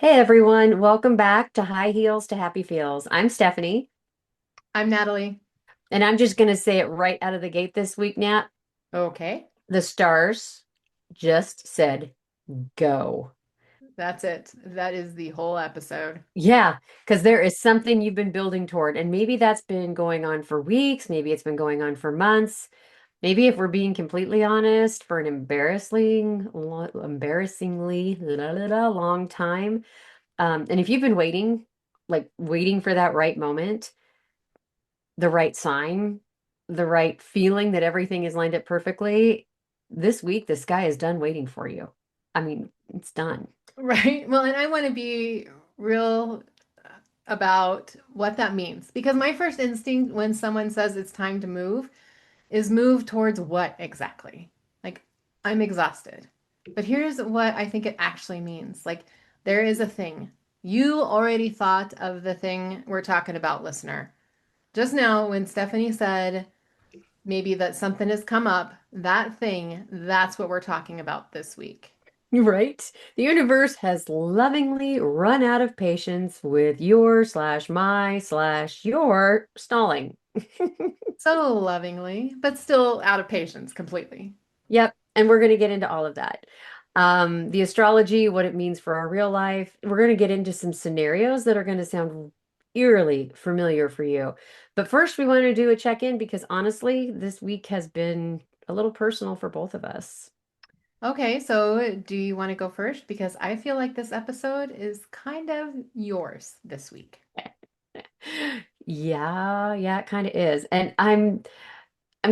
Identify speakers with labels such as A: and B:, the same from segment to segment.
A: Hey everyone, welcome back to High Heels to Happy Feels. I'm Stephanie,
B: I'm Natalie.
A: and I'm just going to say it right out of the gate this week, Nat.
B: Okay,
A: The stars just said go.
B: that's it. That is the whole episode.
A: Yeah, because there is something you've been building toward, and maybe that's been going on for weeks, maybe it's been going on for months. Maybe if we're being completely honest, for an embarrassingly long time. And if you've been waiting, like waiting for that right moment, the right sign, the right feeling that everything is lined up perfectly, this week the sky is done waiting for you. I mean, it's done.
B: Right. Well, and I want to be real about what that means because my first instinct when someone says it's time to move is move towards what exactly? Like, I'm exhausted. But here's what I think it actually means. Like, there is a thing. You already thought of the thing we're talking about, listener. Just now, when Stephanie said, maybe that something has come up, that thing, that's what we're talking about this week.
A: Right? The universe has lovingly run out of patience with your slash my slash your stalling.
B: So lovingly, but still out of patience completely.
A: Yep. And we're going to get into all of that. The astrology, what it means for our real life. We're going to get into some scenarios that are going to sound eerily familiar for you. But first, we want to do a check-in because honestly, this week has been a little personal for both of us.
B: Okay, so do you want to go first? Because I feel like this episode is kind of yours this week.
A: Yeah, it kind of is. And I'm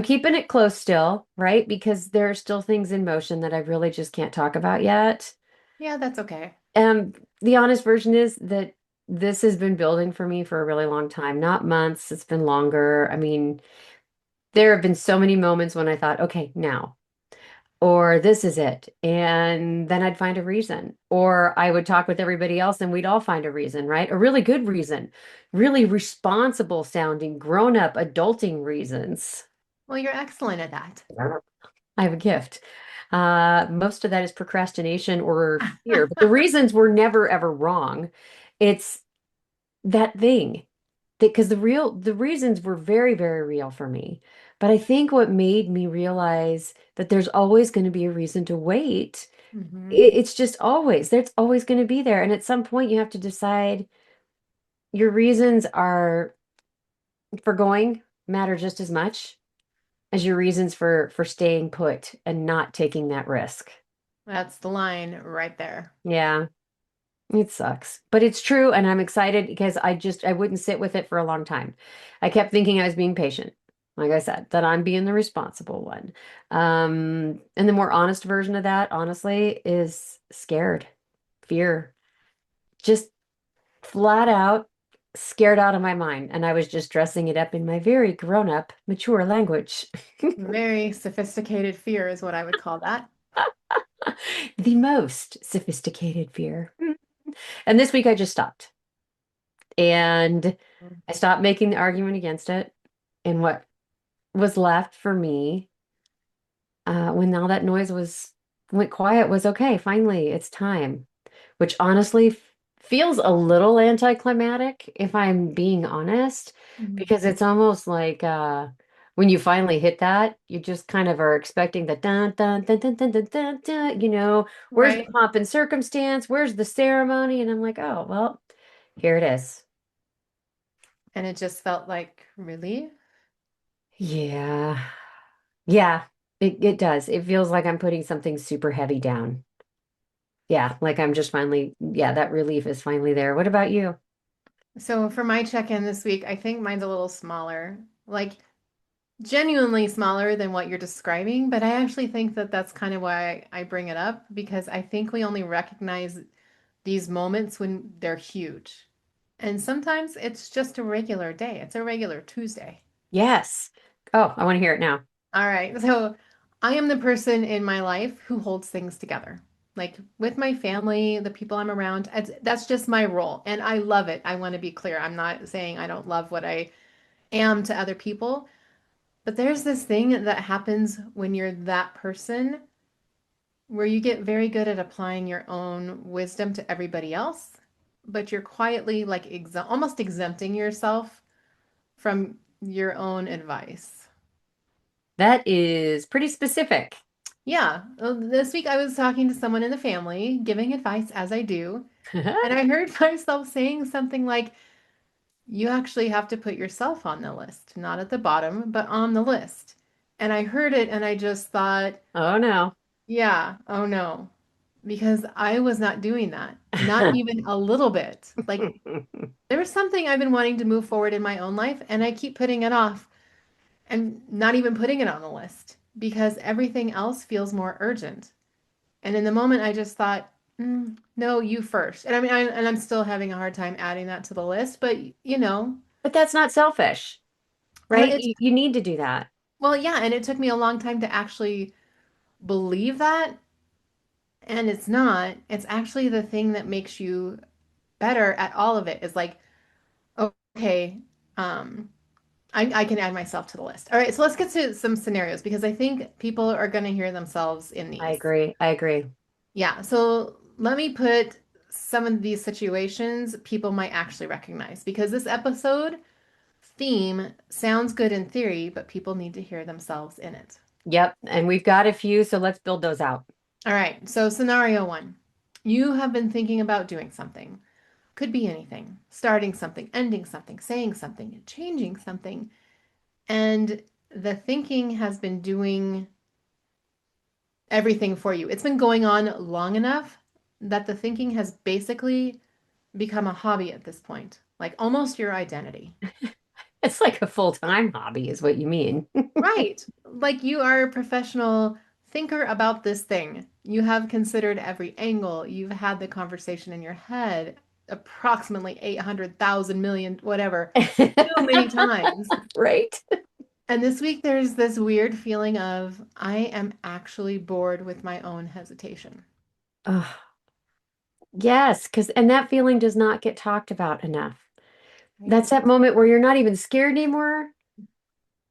A: keeping it close still, right? Because there are still things in motion that I really just can't talk about yet.
B: Yeah, that's okay.
A: The honest version is that this has been building for me for a really long time, not months, it's been longer. I mean, there have been so many moments when I thought, okay, now, or this is it. And then I'd find a reason, or I would talk with everybody else and we'd all find a reason, right? A really good reason, really responsible sounding, grown up, adulting reasons.
B: Well, you're excellent at that.
A: I have a gift. Most of that is procrastination or fear, but the reasons were never ever wrong. It's that thing because the reasons were very, very real for me. But I think what made me realize that there's always going to be a reason to wait.
B: Hmm.
A: It's just always, there's always going to be there. And at some point you have to decide your reasons are for going matter just as much as your reasons for staying put and not taking that risk.
B: That's the line right there.
A: Yeah. It sucks, but it's true, and I'm excited because I wouldn't sit with it for a long time. I kept thinking I was being patient, like I said, that I'm being the responsible one. And the more honest version of that, honestly, is scared, fear, just flat out scared out of my mind, and I was just dressing it up in my very grown-up, mature language.
B: Very sophisticated fear is what I would call that.
A: The most sophisticated fear. And this week I just stopped. And I stopped making the argument against it. And what was left for me, when all that noise went quiet, was okay, finally, it's time. Which honestly feels a little anticlimactic, if I'm being honest,
B: Mhm.
A: because it's almost like when you finally hit that, you just kind of are expecting the dun dun dun dun dun dun dun, dun, where's the
B: Right.
A: pomp and circumstance? Where's the ceremony? And I'm like, oh, well, here it is.
B: And it just felt like relief.
A: Yeah. Yeah, it does. It feels like I'm putting something super heavy down. Yeah, like I'm just finally, yeah, that relief is finally there. What about you?
B: So for my check-in this week, I think mine's a little smaller. Like genuinely smaller than what you're describing, but I actually think that that's kind of why I bring it up because I think we only recognize these moments when they're huge. And sometimes it's just a regular day. It's a regular Tuesday.
A: Yes. Oh, I want to hear it now.
B: All right. So I am the person in my life who holds things together. Like with my family, the people I'm around, that's just my role. And I love it. I want to be clear. I'm not saying I don't love what I am to other people, but there's this thing that happens when you're that person. where you get very good at applying your own wisdom to everybody else, but you're quietly like almost exempting yourself from your own advice.
A: That is pretty specific.
B: Yeah, this week I was talking to someone in the family, giving advice as I do, and I heard myself saying something like, you actually have to put yourself on the list, not at the bottom, but on the list. And I heard it and I just thought,
A: Oh no.
B: yeah, oh no, because I was not doing that, not even a little bit. Like there was something I've been wanting to move forward in my own life, and I keep putting it off and not even putting it on the list because everything else feels more urgent. And in the moment, I just thought, no, you first. And I mean, I'm still having a hard time adding that to the list, but
A: But that's not selfish,
B: well,
A: right? You need to do that.
B: yeah, and it took me a long time to actually believe that, and it's not. It's actually the thing that makes you better at all of it. Is like, okay, um, I can add myself to the list. All right, so let's get to some scenarios because I think people are going to hear themselves in
A: I
B: these.
A: agree. I agree.
B: Yeah, so let me put some of these situations people might actually recognize because this episode theme sounds good in theory, but people need to hear themselves in it.
A: Yep. And we've got a few, so let's build those out.
B: All right, so scenario one. You have been thinking about doing something. Could be anything. Starting something, ending something, saying something, changing something. And the thinking has been doing everything for you. It's been going on long enough that the thinking has basically become a hobby at this point, like almost your identity.
A: It's like a full-time hobby, is what you mean.
B: Right. Like you are a professional thinker about this thing. You have considered every angle. You've had the conversation in your head approximately 800,000 million, whatever, so many times.
A: Right?
B: And this week there's this weird feeling of I am actually bored with my own hesitation.
A: Oh, yes, because and that feeling does not get talked about enough. That's
B: Right.
A: that moment where you're not even scared anymore.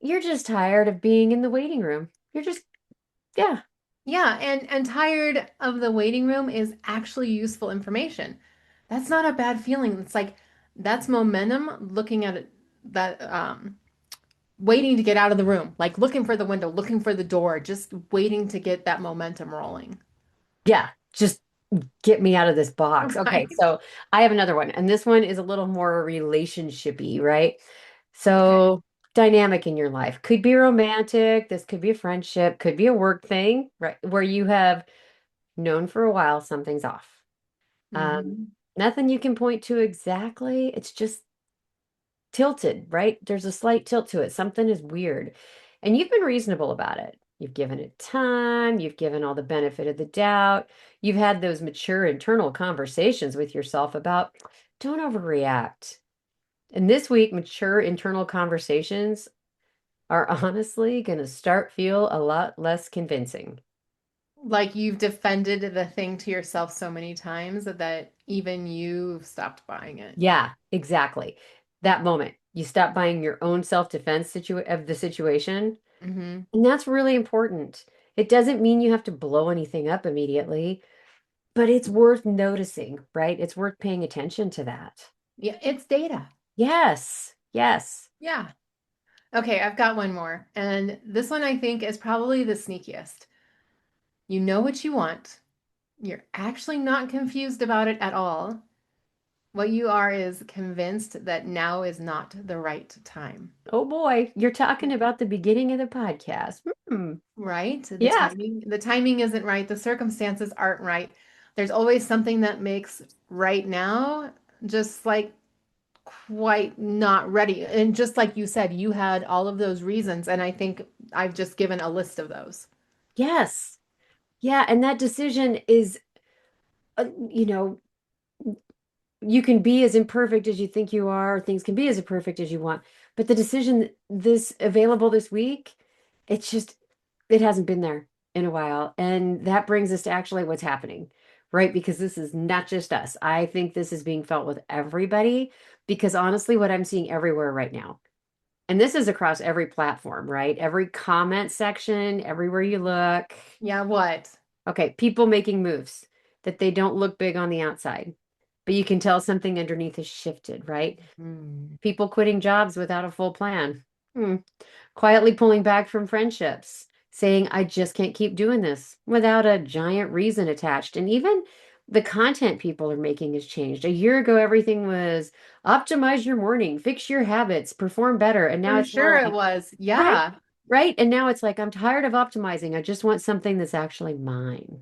A: You're just tired of being in the waiting room. You're just, yeah.
B: Yeah, and tired of the waiting room is actually useful information. That's not a bad feeling. It's like that's momentum looking at it that waiting to get out of the room, like looking for the window, looking for the door, just waiting to get that momentum rolling.
A: Yeah, just get me out of this box. Okay,
B: Right.
A: so I have another one, and this one is a little more relationshipy, right?
B: Okay.
A: So dynamic in your life could be romantic, this could be a friendship, could be a work thing, right? Where you have known for a while something's off. Um,
B: Hmm.
A: Nothing you can point to exactly. It's just tilted, right? There's a slight tilt to it. Something is weird. And you've been reasonable about it. You've given it time, you've given all the benefit of the doubt. You've had those mature internal conversations with yourself about don't overreact. And this week, mature internal conversations are honestly going to start feel a lot less convincing.
B: Like you've defended the thing to yourself so many times that even you've stopped buying it.
A: Yeah, exactly. That moment, you stop buying your own self-defense of the situation.
B: Hmm.
A: And that's really important. It doesn't mean you have to blow anything up immediately, but it's worth noticing, right? It's worth paying attention to that.
B: Yeah, it's data.
A: Yes, yes.
B: Yeah. Okay, I've got one more. And this one I think is probably the sneakiest. You know what you want. You're actually not confused about it at all. What you are is convinced that now is not the right time,
A: Oh boy, you're talking about the beginning of the podcast.
B: right?
A: Yeah,
B: The timing isn't right. The circumstances aren't right. There's always something that makes right now just like quite not ready. And just like you said, you had all of those reasons, and I think I've just given a list of those.
A: yes. Yeah, and that decision is, you know, you can be as imperfect as you think you are, things can be as imperfect as you want. But the decision this available this week, it's just it hasn't been there in a while. And that brings us to actually what's happening, right? Because this is not just us. I think this is being felt with everybody because honestly, what I'm seeing everywhere right now, and this is across every platform, right? Every comment section, everywhere you look.
B: Yeah, what?
A: Okay, people making moves that they don't look big on the outside, but you can tell something underneath has shifted, right?
B: Mm.
A: People quitting jobs without a full plan. Hmm. Quietly pulling back from friendships, saying, I just can't keep doing this without a giant reason attached. And even the content people are making has changed. A year ago, everything was optimize your morning, fix your habits, perform better. And now
B: I'm
A: it's more
B: sure it
A: like,
B: was.
A: right,
B: Yeah.
A: right. And now it's like, I'm tired of optimizing. I just want something that's actually mine.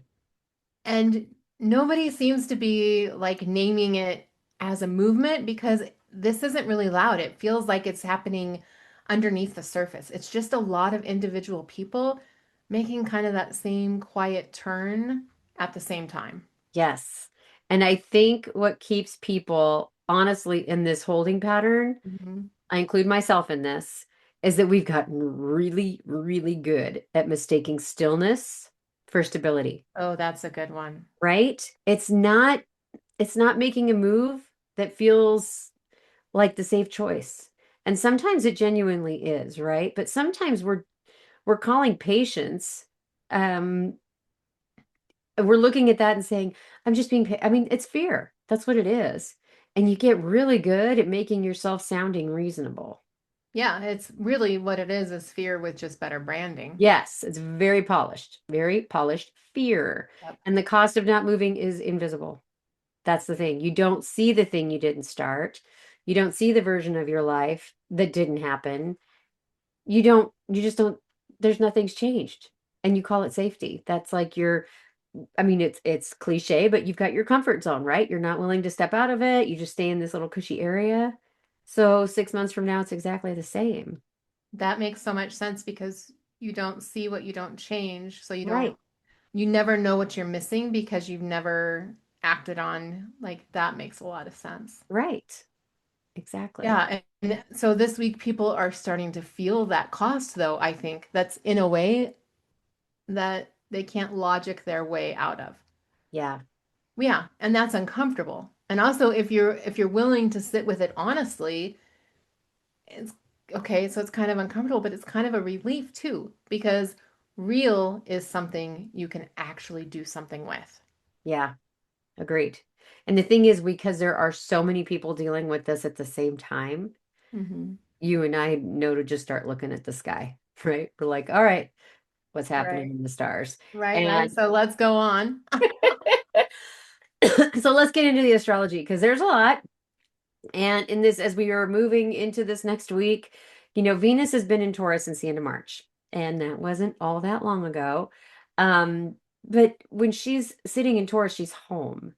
B: And nobody seems to be like naming it as a movement because this isn't really loud. It feels like it's happening underneath the surface. It's just a lot of individual people making kind of that same quiet turn at the same time.
A: Yes. And I think what keeps people honestly in this holding pattern,
B: Mhm.
A: I include myself in this, is that we've gotten really, really good at mistaking stillness for stability,
B: Oh, that's a good one.
A: right? It's not making a move that feels like the safe choice. And sometimes it genuinely is, right? But sometimes we're calling patience. Um, we're looking at that and saying, I'm just being, I mean, it's fear. That's what it is. And you get really good at making yourself sounding reasonable.
B: Yeah, it's really what it is fear with just better branding.
A: Yes, it's very polished fear.
B: Yep.
A: And the cost of not moving is invisible. That's the thing. You don't see the thing you didn't start. You don't see the version of your life that didn't happen. You just don't, there's nothing's changed. And you call it safety. That's like your, I mean, it's cliche, but you've got your comfort zone, right? You're not willing to step out of it. You just stay in this little cushy area. So 6 months from now, it's exactly the same.
B: That makes so much sense because you don't see what you don't change. So
A: Right.
B: you never know what you're missing because you've never acted on, like, that makes a lot of sense.
A: Right. Exactly.
B: Yeah, and so this week people are starting to feel that cost though, I think that's in a way that they can't logic their way out of.
A: Yeah.
B: Yeah, and that's uncomfortable. And also if you're willing to sit with it honestly, it's okay, so it's kind of uncomfortable, but it's kind of a relief too, because real is something you can actually do something with.
A: Yeah. Agreed. And the thing is, because there are so many people dealing with this at the same time,
B: Hmm.
A: you and I know to just start looking at the sky, right? We're like, all right, what's happening
B: Right.
A: in the stars?
B: Right.
A: And
B: So let's go on.
A: so let's get into the astrology because there's a lot. And in this, as we are moving into this next week, Venus has been in Taurus since the end of March, and that wasn't all that long ago. But when she's sitting in Taurus, she's home.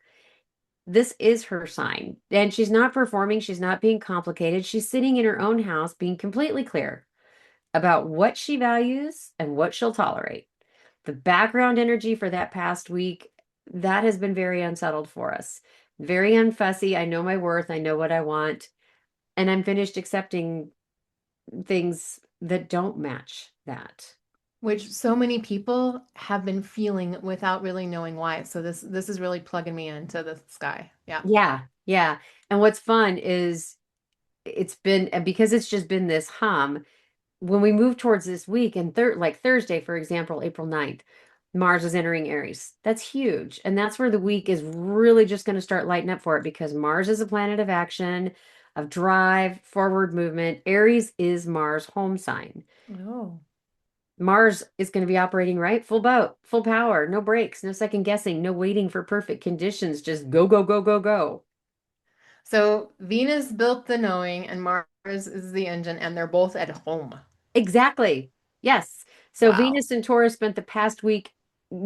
A: This is her sign. And she's not performing, she's not being complicated. She's sitting in her own house, being completely clear about what she values and what she'll tolerate. The background energy for that past week, that has been very unsettled for us. Very unfussy. I know my worth, I know what I want, and I'm finished accepting things that don't match that.
B: Which so many people have been feeling without really knowing why. So this is really plugging me into the sky. Yeah.
A: Yeah, yeah. And what's fun is it's been, and because it's just been this hum, when we move towards this week and like Thursday, for example, April 9th, Mars is entering Aries. That's huge. And that's where the week is really just going to start lighting up for it because Mars is a planet of action, of drive, forward movement. Aries is Mars' home sign.
B: Oh.
A: Mars is going to be operating right, full boat, full power, no breaks, no second guessing, no waiting for perfect conditions, just go, go, go, go, go.
B: So Venus built the knowing and Mars is the engine, and they're both at home.
A: Exactly. Yes. So
B: Wow.
A: Venus and Taurus spent the past week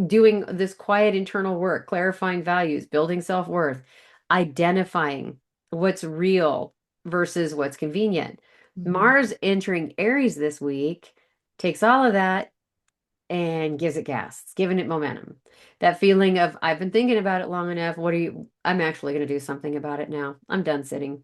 A: doing this quiet internal work, clarifying values, building self-worth, identifying what's real versus what's convenient.
B: Mhm.
A: Mars entering Aries this week takes all of that and gives it gas. It's giving it momentum. That feeling of I've been thinking about it long enough. I'm actually going to do something about it now. I'm done sitting.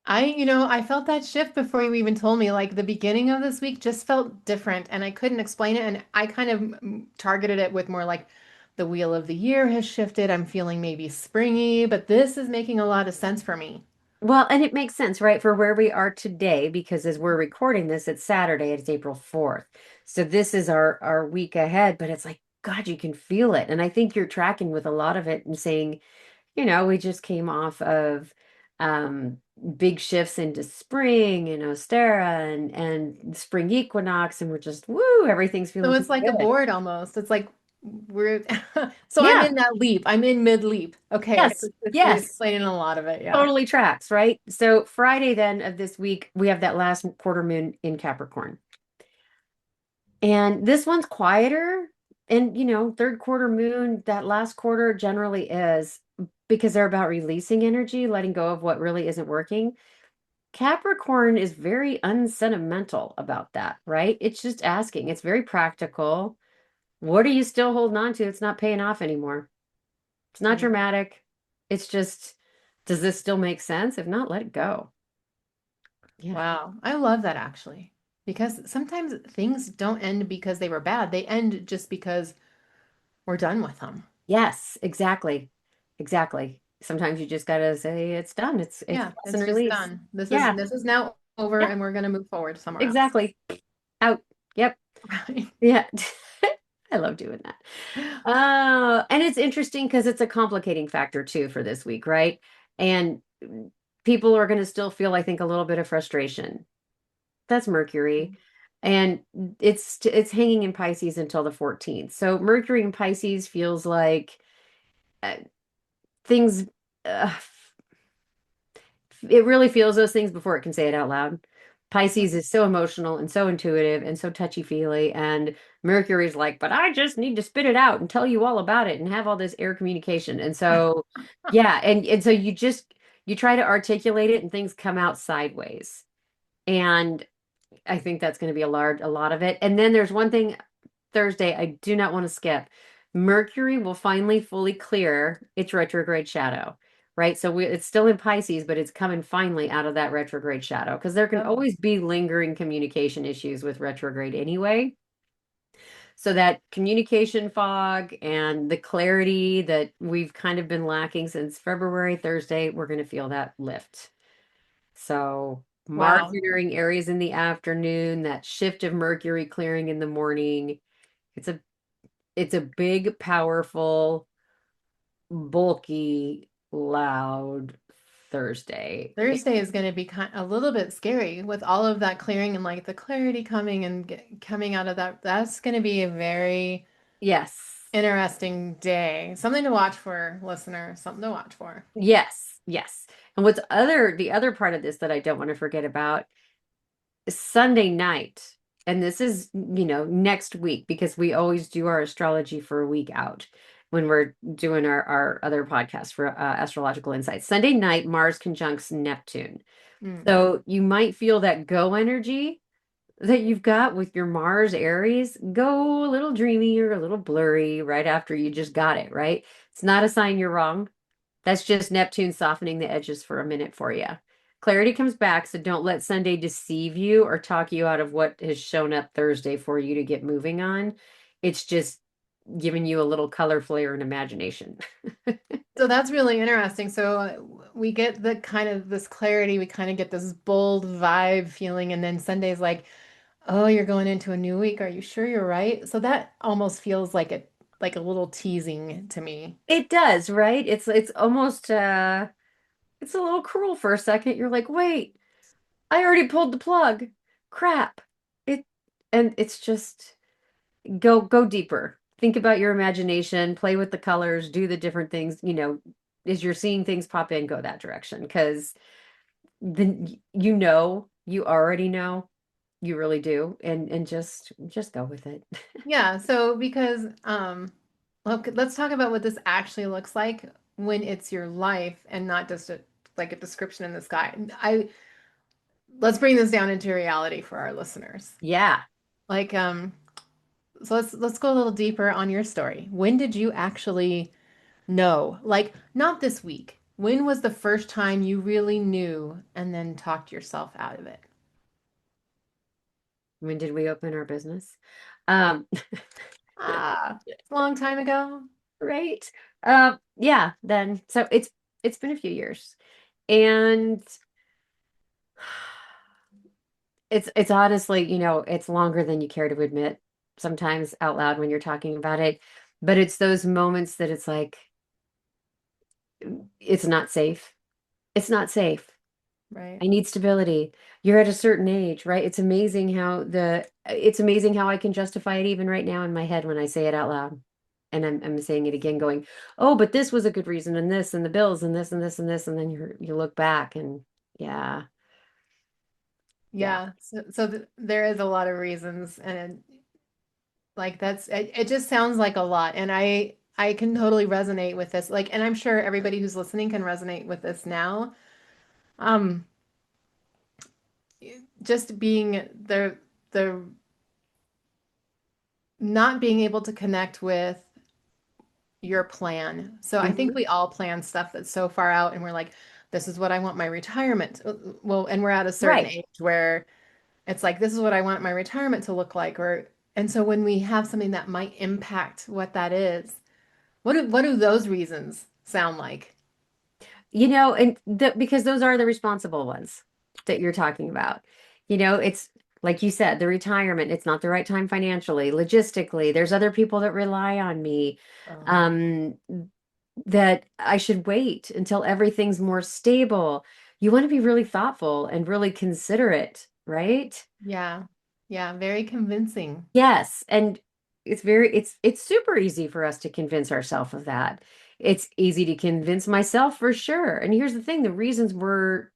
B: I felt that shift before you even told me. Like the beginning of this week just felt different and I couldn't explain it. And I kind of targeted it with more like the wheel of the year has shifted. I'm feeling maybe springy, but this is making a lot of sense for me.
A: Well, and it makes sense, right, for where we are today, because as we're recording this, it's Saturday, it's April 4th. So this is our week ahead, but it's like, God, you can feel it. And I think you're tracking with a lot of it and saying, we just came off of um big shifts into spring and Ostera and spring equinox, and we're just woo, everything's
B: So
A: feeling
B: it's
A: pretty
B: like a
A: good.
B: board almost. It's like we're so I'm
A: Yeah,
B: in that leap. I'm in mid leap. Okay,
A: yes,
B: it's
A: yes.
B: explaining a lot of it. Yeah.
A: Totally tracks, right? So Friday then of this week, we have that last quarter moon in Capricorn. And this one's quieter. And, third quarter moon, that last quarter generally is because they're about releasing energy, letting go of what really isn't working. Capricorn is very unsentimental about that, right? It's just asking. It's very practical. What are you still holding on to? It's not paying off anymore. It's not
B: Mm.
A: dramatic. It's just, does this still make sense? If not, let it go. Yeah.
B: Wow. I love that actually. Because sometimes things don't end because they were bad. They end just because we're done with them.
A: Yes, exactly. Exactly. Sometimes you just gotta say it's done. It's
B: Yeah,
A: press and
B: it's just
A: release.
B: done. This is
A: Yeah,
B: this is now over
A: yeah,
B: and we're gonna move forward somewhere else.
A: exactly. Out. Yep.
B: Right.
A: Yeah. I love doing that. And it's interesting because it's a complicating factor too for this week, right? And people are going to still feel, I think, a little bit of frustration. That's Mercury. And it's hanging in Pisces until the 14th. So Mercury in Pisces feels like uh, things uh, it really feels those things before it can say it out loud. Pisces is so emotional and so intuitive and so touchy-feely, and Mercury's like, but I just need to spit it out and tell you all about it and have all this air communication. And so, yeah, and so you try to articulate it and things come out sideways. And I think that's going to be a lot of it. And then there's one thing Thursday I do not want to skip. Mercury will finally fully clear its retrograde shadow, right? So it's still in Pisces, but it's coming finally out of that retrograde shadow because there can
B: Oh,
A: always be lingering communication issues with retrograde anyway. So that communication fog and the clarity that we've kind of been lacking since February, Thursday, we're going to feel that lift. So Mars
B: wow.
A: entering Aries in the afternoon, that shift of Mercury clearing in the morning. It's a it's a big, powerful, bulky, loud Thursday.
B: Thursday is going to be a little bit scary with all of that clearing and like the clarity coming and coming out of that. That's going to be a very
A: Yes.
B: interesting day. Something to watch for, listener. Something to watch for.
A: Yes. Yes. And the other part of this that I don't want to forget about is Sunday night. And this is, next week because we always do our astrology for a week out when we're doing our other podcast for Astrological Insights. Sunday night, Mars conjuncts Neptune.
B: Mm.
A: So you might feel that go energy that you've got with your Mars Aries go a little dreamy or a little blurry right after you just got it, right? It's not a sign you're wrong. That's just Neptune softening the edges for a minute for you. Clarity comes back, so don't let Sunday deceive you or talk you out of what has shown up Thursday for you to get moving on. It's just giving you a little color, flair, and imagination.
B: So that's really interesting. So we get the kind of this clarity, we kind of get this bold vibe feeling, and then Sunday's like, oh, you're going into a new week. Are you sure you're right? So that almost feels like a little teasing to me.
A: It does, right? It's almost it's a little cruel for a second. You're like, wait, I already pulled the plug. Crap. It and it's just go deeper. Think about your imagination, play with the colors, do the different things, as you're seeing things pop in, go that direction. Because then you already know, you really do. And just go with it.
B: Yeah, so because look, let's talk about what this actually looks like when it's your life and not just like a description in the sky. Let's bring this down into reality for our listeners.
A: Yeah.
B: Like so let's go a little deeper on your story. When did you actually know? Like not this week. When was the first time you really knew and then talked yourself out of it?
A: When did we open our business? Um,
B: Ah, it's a long time ago.
A: right. Yeah, then so it's been a few years. And it's honestly, it's longer than you care to admit sometimes out loud when you're talking about it. But it's those moments that it's like, it's not safe. It's not safe.
B: Right.
A: I need stability. You're at a certain age, right? It's amazing how I can justify it even right now in my head when I say it out loud. And I'm saying it again, going, oh, but this was a good reason, and this, and the bills, and this, and this, and this, and then you look back, and yeah, yeah,
B: Yeah. So there is a lot of reasons, and like it just sounds like a lot. And I can totally resonate with this. Like, and I'm sure everybody who's listening can resonate with this now. Um, just being the not being able to connect with your plan. So I think
A: hmm
B: we all plan stuff that's so far out, and we're like, this is what I want my retirement. Well, and we're at a certain
A: right.
B: age where it's like, this is what I want my retirement to look like. Or, and so when we have something that might impact what that is, what do those reasons sound like?
A: Because those are the responsible ones that you're talking about. It's like you said, the retirement, it's not the right time financially, logistically. There's other people that rely on me.
B: Uh-huh.
A: Um, that I should wait until everything's more stable. You want to be really thoughtful and really considerate, right?
B: Yeah. Yeah. Very convincing.
A: Yes, and it's super easy for us to convince ourselves of that. It's easy to convince myself for sure. And here's the thing, the reasons were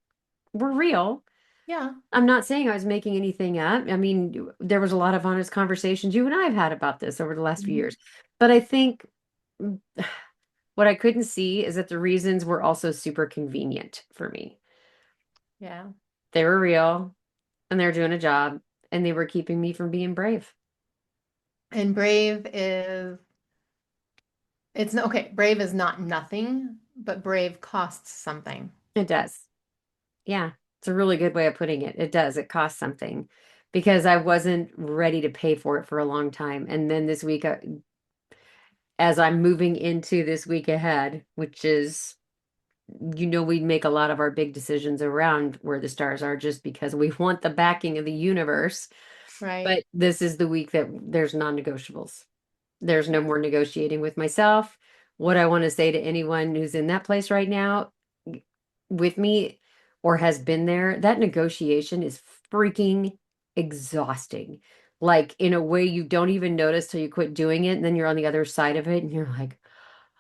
A: real.
B: Yeah.
A: I'm not saying I was making anything up. I mean, there was a lot of honest conversations you and I have had about this over the last few
B: Mhm.
A: years. But I think what I couldn't see is that the reasons were also super convenient for me.
B: Yeah.
A: They were real and they were doing a job and they were keeping me from being brave.
B: And brave is, it's no, okay, brave is not nothing, but brave costs something.
A: It does. Yeah, it's a really good way of putting it. It does. It costs something because I wasn't ready to pay for it for a long time. And then this week, as I'm moving into this week ahead, which is, we make a lot of our big decisions around where the stars are just because we want the backing of the universe.
B: Right.
A: But this is the week that there's non-negotiables. There's no more negotiating with myself. What I want to say to anyone who's in that place right now with me or has been there, that negotiation is freaking exhausting. Like in a way you don't even notice till you quit doing it. And then you're on the other side of it and you're like,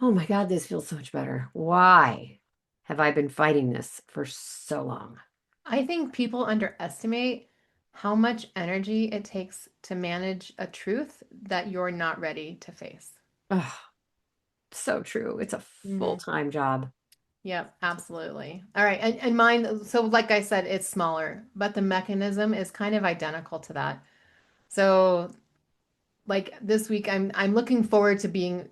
A: oh my God, this feels so much better. Why have I been fighting this for so long?
B: I think people underestimate how much energy it takes to manage a truth that you're not ready to face.
A: Oh, so true. It's a
B: Hmm.
A: full-time job.
B: Yep, absolutely. All right. And mine, so like I said, it's smaller, but the mechanism is kind of identical to that. So like this week, I'm looking forward to being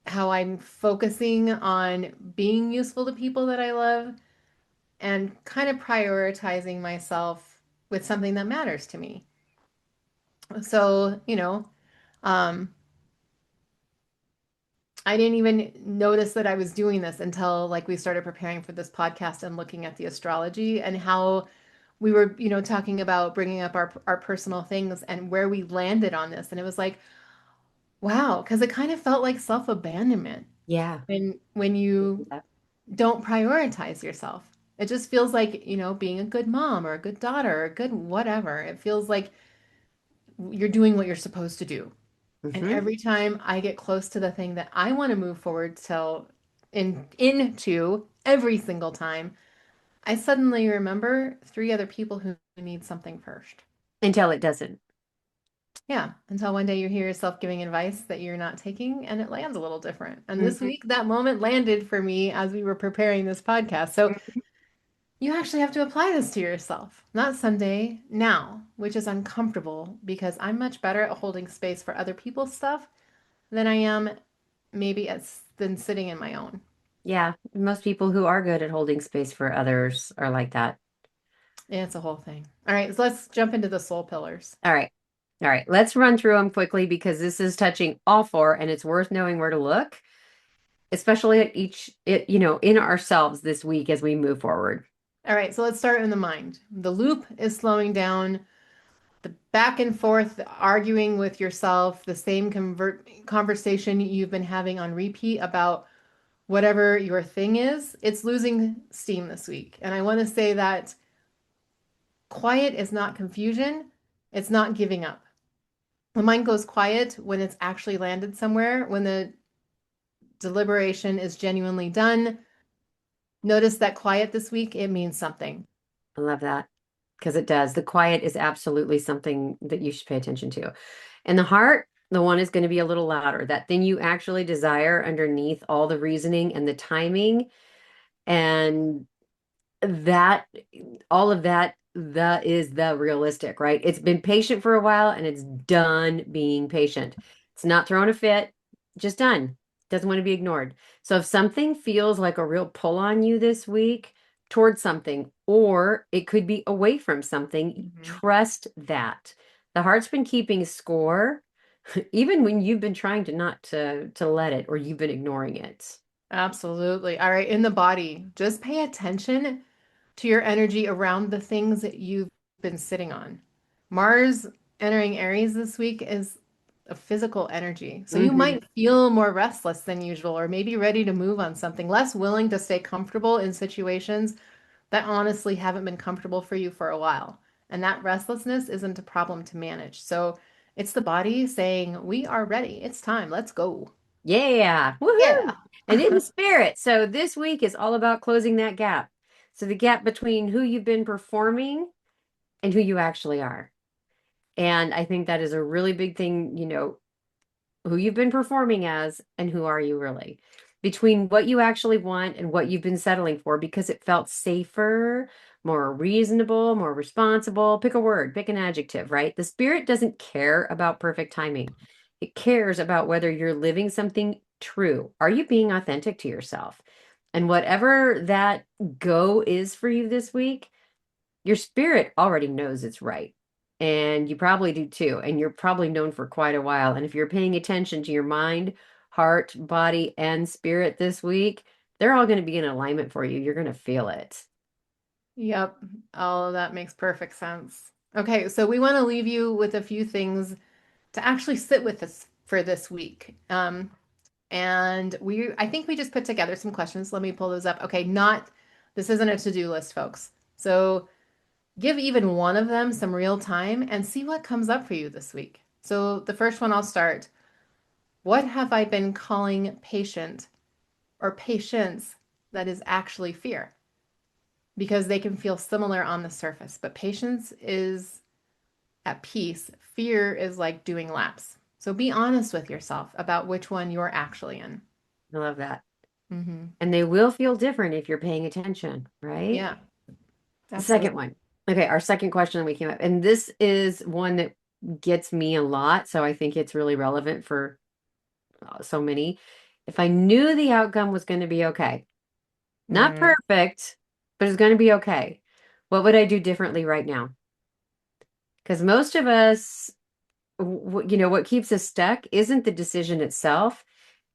B: how I'm focusing on being useful to people that I love and kind of prioritizing myself with something that matters to me. So, um, I didn't even notice that I was doing this until like we started preparing for this podcast and looking at the astrology and how we were, talking about bringing up our personal things and where we landed on this. And it was like, wow, because it kind of felt like self-abandonment
A: Yeah.
B: when you don't prioritize yourself. It just feels like, being a good mom or a good daughter or a good whatever. It feels like you're doing what you're supposed to do. And
A: Mm-hmm.
B: every time I get close to the thing that I want to move forward till into every single time, I suddenly remember three other people who need something first.
A: Until it doesn't.
B: Yeah, until one day you hear yourself giving advice that you're not taking and it lands a little different. And this
A: Mhm.
B: week, that moment landed for me as we were preparing this podcast. So you actually have to apply this to yourself, not someday, now, which is uncomfortable because I'm much better at holding space for other people's stuff than I am maybe as than sitting in my own.
A: Yeah, most people who are good at holding space for others are like that.
B: It's a whole thing. All right, so let's jump into the soul pillars.
A: All right. All right. Let's run through them quickly because this is touching all four and it's worth knowing where to look, especially at in ourselves this week as we move forward.
B: All right, so let's start in the mind. The loop is slowing down. The back and forth arguing with yourself, the same conversation you've been having on repeat about whatever your thing is, it's losing steam this week. And I want to say that quiet is not confusion, it's not giving up. The mind goes quiet when it's actually landed somewhere, when the deliberation is genuinely done. Notice that quiet this week, it means something.
A: I love that because it does. The quiet is absolutely something that you should pay attention to. And the heart, the one is going to be a little louder. That thing you actually desire underneath all the reasoning and the timing and that all of that is the realistic, right? It's been patient for a while and it's done being patient. It's not throwing a fit, just done. Doesn't want to be ignored. So if something feels like a real pull on you this week towards something, or it could be away from something,
B: Mhm.
A: trust that. The heart's been keeping score, even when you've been trying to not to let it or you've been ignoring it.
B: Absolutely. All right, in the body, just pay attention to your energy around the things that you've been sitting on. Mars entering Aries this week is a physical energy. So you
A: Hmm.
B: might feel more restless than usual, or maybe ready to move on something, less willing to stay comfortable in situations that honestly haven't been comfortable for you for a while. And that restlessness isn't a problem to manage. So it's the body saying, we are ready. It's time. Let's go.
A: Yeah. Woohoo.
B: Yeah.
A: And in spirit. So this week is all about closing that gap. So the gap between who you've been performing and who you actually are. And I think that is a really big thing, who you've been performing as and who are you really between what you actually want and what you've been settling for because it felt safer, more reasonable, more responsible. Pick a word, pick an adjective, right? The spirit doesn't care about perfect timing. It cares about whether you're living something true. Are you being authentic to yourself? And whatever that go is for you this week, your spirit already knows it's right. And you probably do too. And you're probably known for quite a while. And if you're paying attention to your mind, heart, body, and spirit this week, they're all going to be in alignment for you. You're going to feel it.
B: Yep. All of that makes perfect sense. Okay, so we want to leave you with a few things to actually sit with us for this week. And I think we just put together some questions. Let me pull those up. Okay, this isn't a to-do list, folks. So give even one of them some real time and see what comes up for you this week. So the first one I'll start. What have I been calling patient or patience that is actually fear? Because they can feel similar on the surface, but patience is at peace. Fear is like doing laps. So be honest with yourself about which one you're actually in.
A: I love that.
B: Hmm.
A: And they will feel different if you're paying attention, right?
B: Yeah,
A: The second
B: absolutely.
A: one. Okay, our second question that we came up, and this is one that gets me a lot. So I think it's really relevant for so many. If I knew the outcome was going to be okay, not
B: Mm,
A: perfect, but it's going to be okay. What would I do differently right now? Because most of us, what keeps us stuck isn't the decision itself,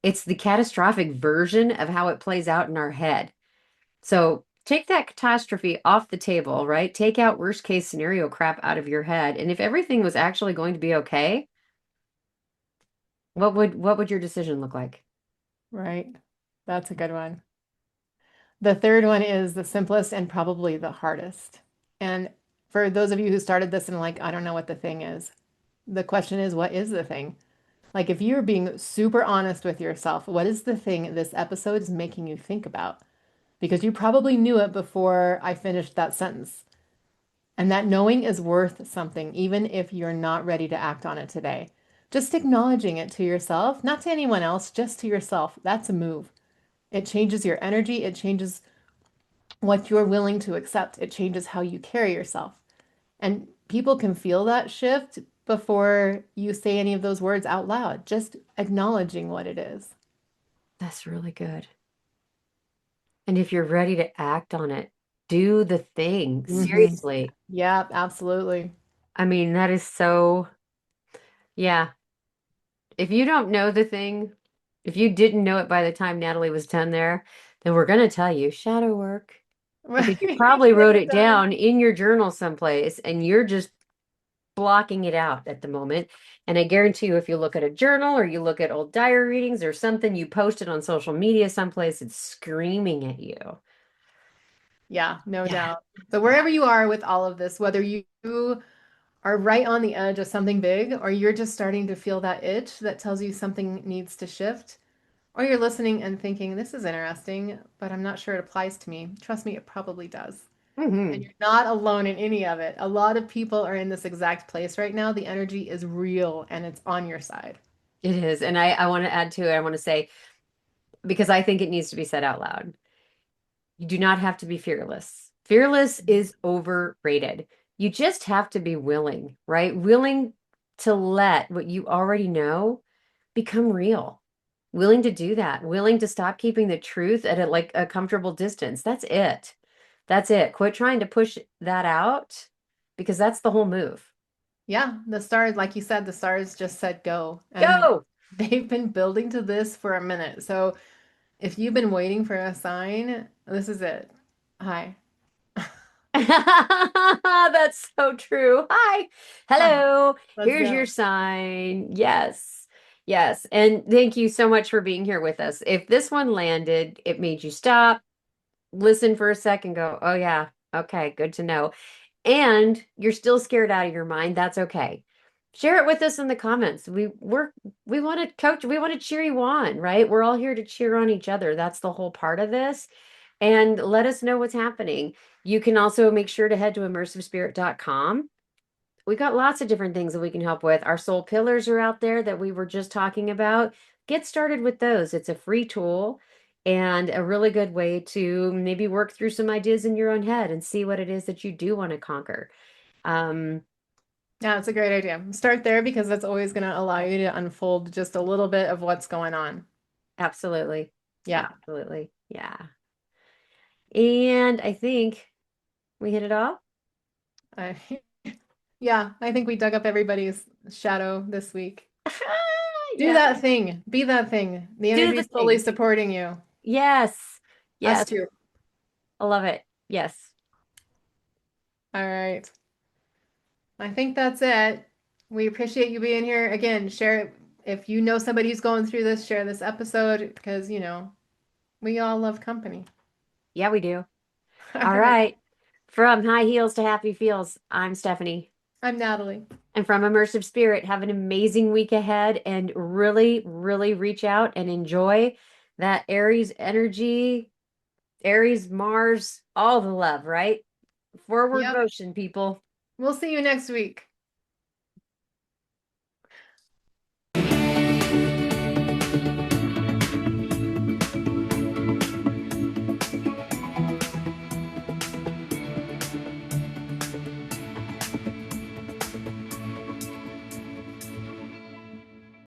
A: it's the catastrophic version of how it plays out in our head. So take that catastrophe off the table, right? Take out worst case scenario crap out of your head. And if everything was actually going to be okay, what would your decision look like?
B: right. That's a good one. The third one is the simplest and probably the hardest. And for those of you who started this and like, I don't know what the thing is, the question is, what is the thing? Like, if you're being super honest with yourself, what is the thing this episode is making you think about? Because you probably knew it before I finished that sentence. And that knowing is worth something, even if you're not ready to act on it today. Just acknowledging it to yourself, not to anyone else, just to yourself. That's a move. It changes your energy, it changes what you're willing to accept, it changes how you carry yourself. And people can feel that shift before you say any of those words out loud, just acknowledging what it is.
A: That's really good. And if you're ready to act on it, do the thing.
B: Hmm.
A: Seriously.
B: Yeah, absolutely.
A: I mean, that is so, yeah. If you don't know the thing, if you didn't know it by the time Natalie was done there, then we're going to tell you shadow work because
B: Right.
A: you probably
B: Get
A: wrote
B: it
A: it
B: done.
A: down in your journal someplace and you're just blocking it out at the moment. And I guarantee you, if you look at a journal or you look at old diary readings or something you posted on social media someplace, it's screaming at you.
B: Yeah, no
A: Yeah.
B: doubt. So
A: Yeah.
B: wherever you are with all of this, whether you are right on the edge of something big, or you're just starting to feel that itch that tells you something needs to shift, or you're listening and thinking, this is interesting, but I'm not sure it applies to me. Trust me, it probably does. And
A: Hmm.
B: you're not alone in any of it. A lot of people are in this exact place right now. The energy is real and it's on your side.
A: It is. And I want to add to it, I want to say, because I think it needs to be said out loud. You do not have to be fearless. Fearless is overrated. You just have to be willing, right? Willing to let what you already know become real. Willing to do that. Willing to stop keeping the truth at a comfortable distance. That's it. That's it. Quit trying to push that out because that's the whole move.
B: Yeah, the stars, like you said, the stars just said go. And
A: Go.
B: they've been building to this for a minute. So if you've been waiting for a sign, this is it. Hi.
A: That's so true. Hi.
B: Hi.
A: Hello.
B: Let's
A: Here's your
B: go.
A: sign. Yes. Yes. And thank you so much for being here with us. If this one landed, it made you stop, listen for a second, go, oh, yeah. Okay. Good to know. And you're still scared out of your mind. That's okay. Share it with us in the comments. We want to coach, we want to cheer you on, right? We're all here to cheer on each other. That's the whole part of this. And let us know what's happening. You can also make sure to head to immersivespirit.com. We got lots of different things that we can help with. Our soul pillars are out there that we were just talking about. Get started with those. It's a free tool and a really good way to maybe work through some ideas in your own head and see what it is that you do want to conquer. Um,
B: Yeah, it's a great idea. Start there because that's always going to allow you to unfold just a little bit of what's going on.
A: Absolutely.
B: Yeah.
A: Absolutely. Yeah. And I think we hit it all.
B: I, yeah, I think we dug up everybody's shadow this week. Do
A: Yeah.
B: that thing. Be that thing. The
A: Do
B: energy
A: the
B: is fully
A: thing.
B: supporting you.
A: Yes.
B: Us
A: Yes.
B: too.
A: I love it. Yes.
B: All right. I think that's it. We appreciate you being here. Again, share it. If you know somebody who's going through this, share this episode because, we all love company.
A: Yeah, we do.
B: All
A: All
B: right.
A: right. From high heels to happy feels, I'm Stephanie.
B: I'm Natalie.
A: And from Immersive Spirit, have an amazing week ahead and really, really reach out and enjoy that Aries energy, Aries, Mars, all the love, right? Forward
B: Yep.
A: motion, people.
B: We'll see you next week.